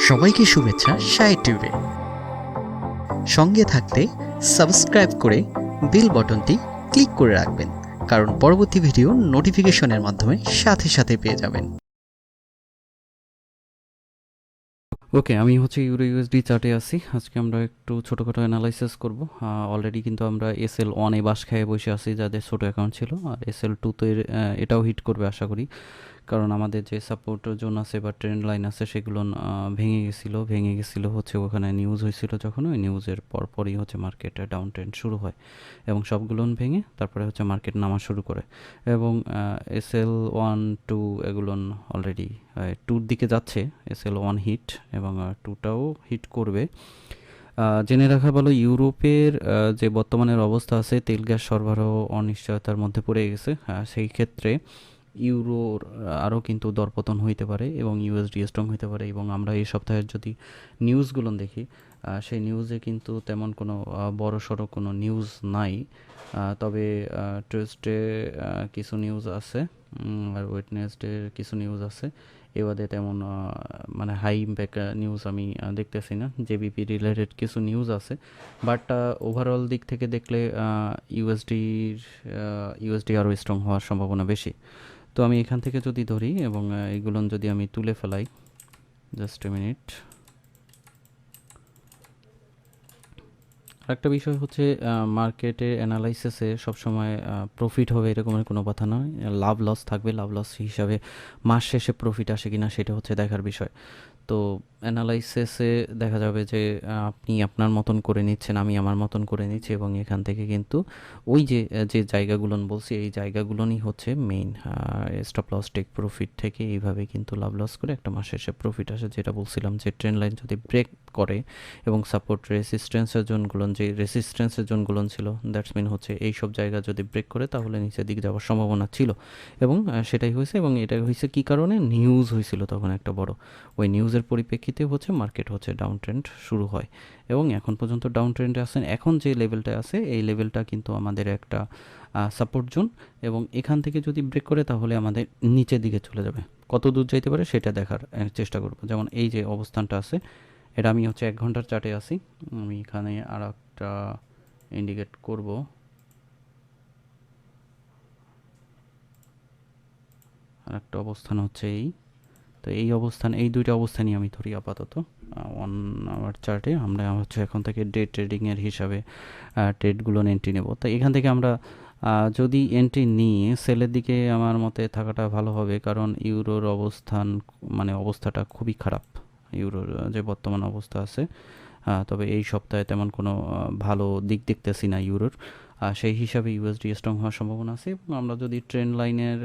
সবাইকে শুভেচ্ছা SahedTube। সঙ্গে থাকতে সাবস্ক্রাইব করে বেল বাটনটি ক্লিক করে রাখবেন, কারণ পরবর্তী ভিডিও নোটিফিকেশনের মাধ্যমে সাথে সাথে পেয়ে যাবেন। ওকে, আমি হচ্ছে ইউরো ইউএসডি চার্টে আছি। আজকে আমরা একটু ছোটোখাটো অ্যানালাইসিস করব। অলরেডি কিন্তু আমরা SL1-এ বাস খেয়ে বসে আছি যাদের ছোটো অ্যাকাউন্ট ছিল, আর SL2 তো এটাও হিট করবে আশা করি, কারণ আমাদের যে সাপোর্ট জোন আছে বা ট্রেন্ড লাইন আছে সেগুলো ভেঙে গেছিলো হচ্ছে ওখানে নিউজ হয়েছিল, যখন ওই নিউজের পরপরই হচ্ছে মার্কেটে ডাউন ট্রেন্ড শুরু হয় এবং সবগুলো ভেঙে তারপরে হচ্ছে মার্কেট নামা শুরু করে। এবং SL1 2 এগুলো অলরেডি টুর দিকে যাচ্ছে। SL1 হিট এবং টুটাও হিট করবে। জেনে রাখা ভালো, ইউরোপের যে বর্তমানের অবস্থা আছে, তেল গ্যাস সরবরাহ অনিশ্চয়তার মধ্যে পড়ে গেছে। সেই ক্ষেত্রে ইউরোর আরও কিন্তু দরপতন হইতে পারে এবং ইউএসডি স্ট্রং হইতে পারে। এবং আমরা এই সপ্তাহের যদি নিউজগুলো দেখি, সেই নিউজে কিন্তু তেমন কোনো বড় সড়ো কোনো নিউজ নাই। তবে টিউসডে কিছু নিউজ আছে আর ওয়েডনেসডের কিছু নিউজ আছে। এ বাদে তেমন মানে হাই ইম্প্যাক্ট নিউজ আমি দেখতেছি না। জেবিপি রিলেটেড কিছু নিউজ আছে, বাট ওভারঅল দিক থেকে দেখলে ইউএসডি আরও স্ট্রং হওয়ার সম্ভাবনা বেশি। তো আমি এখান থেকে যদি ধরি এবং এগুলো যদি আমি তুলে ফেলাই, জাস্ট এ মিনিট। আরেকটা বিষয় হচ্ছে, মার্কেটে অ্যানালাইসিসে সবসময় প্রফিট হবে এরকমের কোনো কথা নয়, লাভ লস থাকবে। লাভ লস হিসাবে মাস শেষে প্রফিট আসে কিনা সেটা হচ্ছে দেখার বিষয়। তো অ্যানালাইসিসে দেখা যাবে যে আপনি আপনার মতন করে নিচ্ছেন, আমি আমার মতন করে নিচ্ছি, এবং এখান থেকে কিন্তু ওই যে যে জায়গাগুলোন বলছি এই জায়গাগুলোনই হচ্ছে main stop loss take profit থেকে এইভাবে কিন্তু লাভ লস করে একটা মাস শেষে প্রফিট আসে। যেটা বলছিলাম যে ট্রেন্ড লাইন যদি ব্রেক করে এবং সাপোর্ট রেসিস্ট্যান্সের জোনগুলো ছিল, দ্যাটস মিন হচ্ছে এই সব জায়গা যদি ব্রেক করে তাহলে নিচের দিকে যাওয়ার সম্ভাবনা ছিল, এবং সেটাই হয়েছে। এবং এটা হয়েছে কী কারণে? নিউজ হয়েছিল তখন একটা বড়, ওই নিউজের পরিপ্রেক্ষিতে হচ্ছে মার্কেট হচ্ছে ডাউন ট্রেন্ড শুরু হয় এবং এখন পর্যন্ত ডাউন ট্রেন্ডে আছেন। এখন যে লেভেলটা আছে এই লেভেলটা কিন্তু আমাদের একটা সাপোর্ট জোন, এবং এখান থেকে যদি ব্রেক করে তাহলে আমাদের নিচের দিকে চলে যাবে। কত দূর যাইতে পারে সেটা দেখার চেষ্টা করব। যেমন এই যে অবস্থানটা আছে, এটা আমি হচ্ছে 1 ঘন্টার চার্টে আছি। আমি এখানে আর একটা ইন্ডিকেট করব। আর একটা অবস্থান হচ্ছে এই, তো এই অবস্থান, এই দুইটা অবস্থানই আমি ধরি আপাতত 1 আওয়ার চার্টে। আমরা হচ্ছে এখন থেকে ডে ট্রেডিংয়ের হিসাবে ট্রেডগুলো এন্ট্রি নেব। তো এখান থেকে আমরা যদি এন্ট্রি নিই, সেলের দিকে আমার মতে থাকাটা ভালো হবে, কারণ ইউরোর অবস্থাটা খুবই খারাপ। ইউরোর যে বর্তমান অবস্থা আছে, তবে এই সপ্তাহে তেমন কোনো ভালো দিক দেখতেছি না ইউরোর। সেই হিসাবে ইউএসডি স্ট্রং হওয়ার সম্ভাবনা আছে। এবং আমরা যদি ট্রেন্ড লাইনের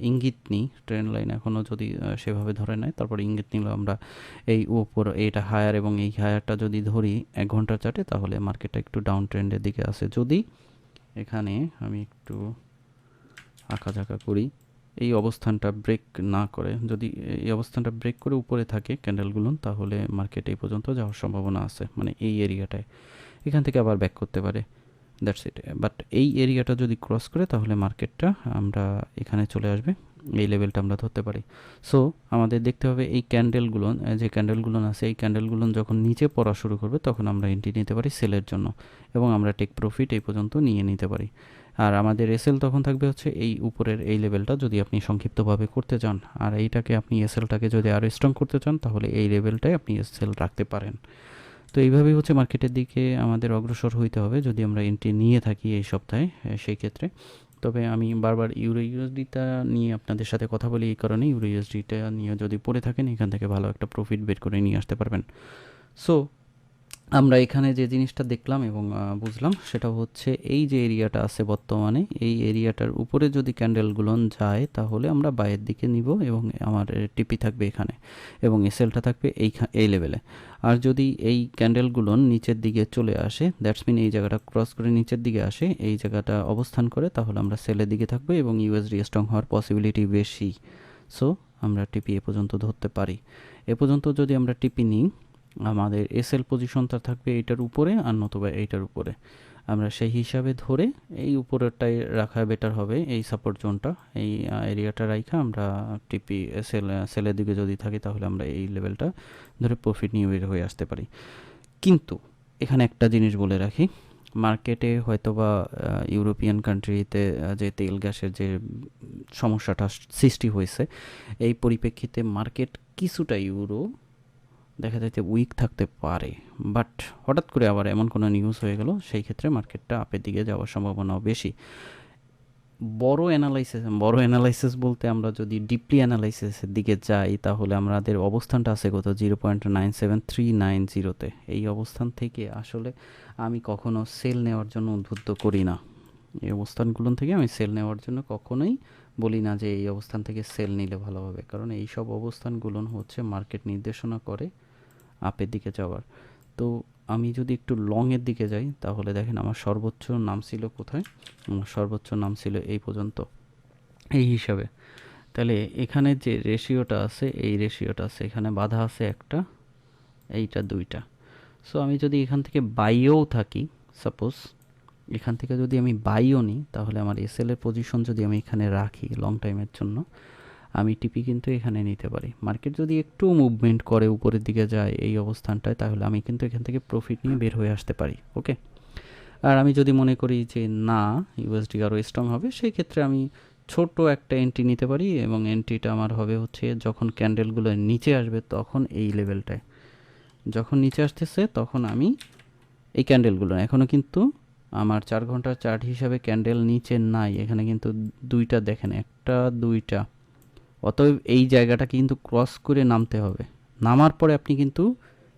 ইঙ্গিত নিই, ট্রেন্ড লাইন এখনও যদি সেভাবে ধরে নেয়, তারপর ইঙ্গিত নিলে আমরা এই উপর এটা হায়ার এবং এই হায়ারটা যদি ধরি 1 ঘন্টার চার্টে, তাহলে মার্কেটটা একটু ডাউন ট্রেন্ডের দিকে আছে। যদি এখানে আমি একটু আঁকাঝাঁকা করি, এই অবস্থানটা ব্রেক না করে, যদি এই অবস্থানটা ব্রেক করে উপরে থাকে ক্যান্ডেলগুলো, তাহলে মার্কেট এই পর্যন্ত যাওয়ার সম্ভাবনা আছে, মানে এই এরিয়াটায়। এখান থেকে আবার ব্যাক করতে পারে, দ্যাটস ইট। বাট এই এরিয়াটা যদি ক্রস করে তাহলে মার্কেটটা আমরা এখানে চলে আসবে, এই লেভেলটা আমরা ধরতে পারি। সো আমাদের দেখতে হবে এই ক্যান্ডেলগুলো, যে ক্যান্ডেলগুলো আছে, এই ক্যান্ডেলগুলো যখন নিচে পড়া শুরু করবে তখন আমরা এন্ট্রি নিতে পারি সেলের জন্য, এবং আমরা টেক প্রফিট এই পর্যন্ত নিয়ে নিতে পারি। আর আমাদের এসএল তখন থাকবে হচ্ছে এই উপরের এই লেভেলটা, যদি আপনি সংক্ষিপ্তভাবে করতে চান। আর এইটাকে আপনি এসএলটাকে যদি আরও স্ট্রং করতে চান তাহলে এই লেভেলটাই আপনি এসএল রাখতে পারেন। তো এইভাবেই হচ্ছে মার্কেটের দিকে আমাদের অগ্রসর হইতে হবে যদি আমরা এন্ট্রি নিয়ে থাকি এই সপ্তাহে সেই ক্ষেত্রে। তবে আমি বারবার ইউরো ইউএসডিটা নিয়ে আপনাদের সাথে কথা বলি এই কারণে, ইউরো ইউএসডিটা নিয়ে যদি পড়ে থাকেন এখান থেকে ভালো একটা প্রফিট বের করে নিয়ে আসতে পারবেন। সো আমরা এখানে যে জিনিসটা দেখলাম এবং বুঝলাম সেটা হচ্ছে, এই যে এরিয়াটা আছে বর্তমানে, এই এরিয়াটার উপরে যদি ক্যান্ডেলগুলো যায় তাহলে আমরা বাইয়ের দিকে নিব, এবং আমার টিপি থাকবে এখানে এবং এসএলটা থাকবে এই লেভেলে। আর যদি এই ক্যান্ডেলগুলো নিচের দিকে চলে আসে, দ্যাটস মিন এই জায়গাটা ক্রস করে নিচের দিকে আসে, এই জায়গাটা অবস্থান করে, তাহলে আমরা সেলের দিকে থাকবো এবং ইউএসডি স্ট্রং হওয়ার পসিবিলিটি বেশি। সো আমরা টিপি এ পর্যন্ত ধরতে পারি। এ পর্যন্ত যদি আমরা টিপি নিই, আমাদের এসএল পজিশনটা থাকবে এইটার উপরে আর নতুবা এইটার উপরে। আমরা সেই হিসাবে ধরে এই উপরেরটাই রাখা বেটার হবে, এই সাপোর্ট জোনটা, এই এরিয়াটা রাখা আমরা টিপি সেলের দিকে যদি থাকি তাহলে আমরা এই লেভেলটা ধরে প্রফিট নিয়ে বের হয়ে আসতে পারি। কিন্তু এখানে একটা জিনিস বলে রাখি, মার্কেটে হয়তোবা ইউরোপিয়ান কান্ট্রিতে যে তেল গ্যাসের যে সমস্যাটা সৃষ্টি হয়েছে, এই পরিপ্রেক্ষিতে মার্কেট কিছুটা ইউরো দেখা যাচ্ছে উইক থাকতে পারে, বাট হঠাৎ করে আবার এমন কোনো নিউজ হয়ে গেল সেই ক্ষেত্রে মার্কেটটা আপের দিকে যাওয়ার সম্ভাবনাও বেশি। বড় অ্যানালাইসিস বলতে আমরা যদি ডিপলি অ্যানালাইসিসের দিকে যাই তাহলে আমাদের অবস্থানটা আছে কত 0.97390-তে। এই অবস্থান থেকে আসলে আমি কখনো সেল নেওয়ার জন্য উদ্বুদ্ধ করি না। এই অবস্থানগুলো থেকে আমি সেল নেওয়ার জন্য কখনোই বলি না যে এই অবস্থান থেকে সেল নিলে ভালো হবে, কারণ এই সব অবস্থানগুলো হচ্ছে মার্কেট নির্দেশনা করে আপের দিকে যাওয়ার। তো আমি যদি একটু লংয়ের দিকে যাই তাহলে দেখেন আমার সর্বোচ্চ নাম ছিল কোথায়, আমার সর্বোচ্চ নাম ছিল এই পর্যন্ত এই হিসাবে। তাহলে এখানে যে রেশিওটা আছে, এই রেশিওটা আছে, এখানে বাধা আছে একটা, এইটা দুইটা। সো আমি যদি এখান থেকে বাইও থাকি, সাপোজ এখান থেকে যদি আমি বাইও নিই তাহলে আমার এসএলের পজিশন যদি আমি এখানে রাখি লং টাইমের জন্য, আমি টিপি কিন্তু এখানে নিতে পারি। মার্কেট যদি একটু মুভমেন্ট করে উপরের দিকে যায় এই অবস্থানটায় তাহলে আমি কিন্তু এখান থেকে প্রফিট নিয়ে বের হয়ে আসতে পারি। ওকে, আর আমি যদি মনে করি যে না ইউএসডি আরও স্ট্রং হবে, সেই ক্ষেত্রে আমি ছোট একটা এন্ট্রি নিতে পারি, এবং এন্ট্রিটা আমার হবে হচ্ছে যখন ক্যান্ডেলগুলো নিচে আসবে তখন এই লেভেলটায়, যখন নিচে আসতেছে তখন আমি এই ক্যান্ডেলগুলো এখনও কিন্তু আমার 4 ঘন্টার চার্ট হিসাবে ক্যান্ডেল নিচে নাই, এখানে কিন্তু দুইটা দেখেন, একটা দুইটা, অতএব এই জায়গাটা কিন্তু ক্রস করে নামতে হবে। নামার পরে আপনি কিন্তু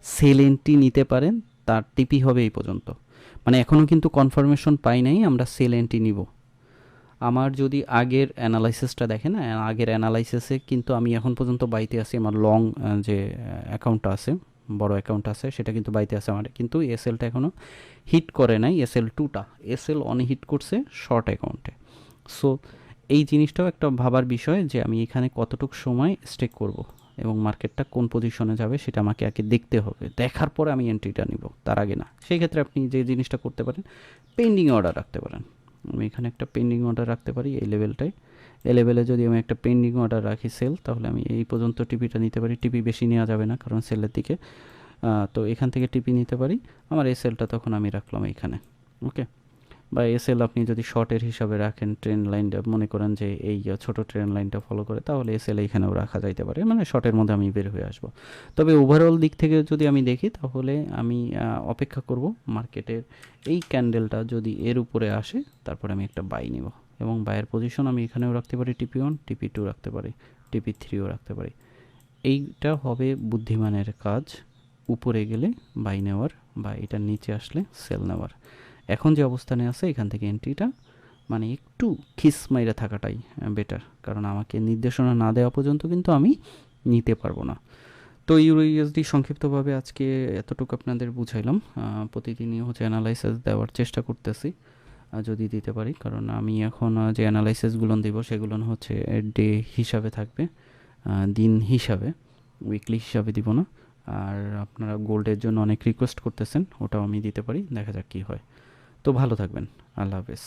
সেল এন্ট্রি নিতে পারেন, তার টিপি হবে এই পর্যন্ত, মানে এখনও কিন্তু কনফার্মেশন পাই নাই আমরা সেল এন্ট্রি নিব। আমার যদি আগের অ্যানালাইসিসটা দেখেন, আগের অ্যানালাইসিসে কিন্তু আমি এখন পর্যন্ত বাইতে আছি, আমার লং যে অ্যাকাউন্টটা আছে, বড় অ্যাকাউন্ট আছে, সেটা কিন্তু বাইতে আছে আমার, কিন্তু এসএলটা এখনও হিট করে নাই, এসএল 2টা, এসএল অন হিট করছে শর্ট অ্যাকাউন্টে। সো এই জিনিসটাও একটা ভাবার বিষয় যে আমি এখানে কতটুকু সময় স্টেক করব এবং মার্কেটটা কোন পজিশনে যাবে সেটা আমাকে আগে দেখতে হবে, দেখার পরে আমি এন্ট্রিটা নিব, তার আগে না। সেই ক্ষেত্রে আপনি যে জিনিসটা করতে পারেন, পেন্ডিং অর্ডার রাখতে পারেন। আমি এখানে একটা পেন্ডিং অর্ডার রাখতে পারি এই লেভেলটায়, এই লেভেলে যদি আমি একটা পেন্ডিং অর্ডার রাখি সেল, তাহলে আমি এই পর্যন্ত টিপিটা নিতে পারি। টিপি বেশি নেওয়া যাবে না কারণ সেলের দিকে, তো এখান থেকে টিপি নিতে পারি। আমার এই সেলটা তখন আমি রাখলাম এইখানে। ওকে, বা এসএল আপনি যদি শর্টের হিসাবে রাখেন, ট্রেন লাইনটা মনে করেন যে এই ছোট ট্রেন লাইনটা ফলো করে, তাহলে এসএল এইখানেও রাখা যাইতে পারে, মানে শর্টের মধ্যে আমি বের হয়ে আসবো। তবে ওভারঅল দিক থেকে যদি আমি দেখি তাহলে আমি অপেক্ষা করব মার্কেটের এই ক্যান্ডেলটা যদি এর উপরে আসে, তারপরে আমি একটা বাই নেব, এবং বাইয়ের পজিশন আমি এখানেও রাখতে পারি, টিপি 1, টিপি 2 রাখতে পারি, টিপি 3ও রাখতে পারি। এইটা হবে বুদ্ধিমানের কাজ, উপরে গেলে বাই নেওয়ার বা এটার নিচে আসলে সেল নেওয়ার। এখন যে অবস্থানে আছে এখান থেকে এন্ট্রিটা মানে একটু খিস মাইরা থাকাটাই বেটার, কারণ আমাকে নির্দেশনা না দেওয়া পর্যন্ত কিন্তু আমি নিতে পারবো না। তো ইউরো ইউএসডি সংক্ষিপ্তভাবে আজকে এতটুকু আপনাদের বুঝাইলাম। প্রতিদিনই হচ্ছে অ্যানালাইসিস দেওয়ার চেষ্টা করতেছি, যদি দিতে পারি, কারণ আমি এখন যে অ্যানালাইসিসগুলো দেবো সেগুলো হচ্ছে ডে হিসাবে থাকবে, দিন হিসাবে, উইকলি হিসাবে দিব না। আর আপনারা গোল্ডের জন্য অনেক রিকোয়েস্ট করতেছেন, ওটাও আমি দিতে পারি, দেখা যাক কী হয়। তো ভালো থাকবেন, আল্লাহ হাফেজ।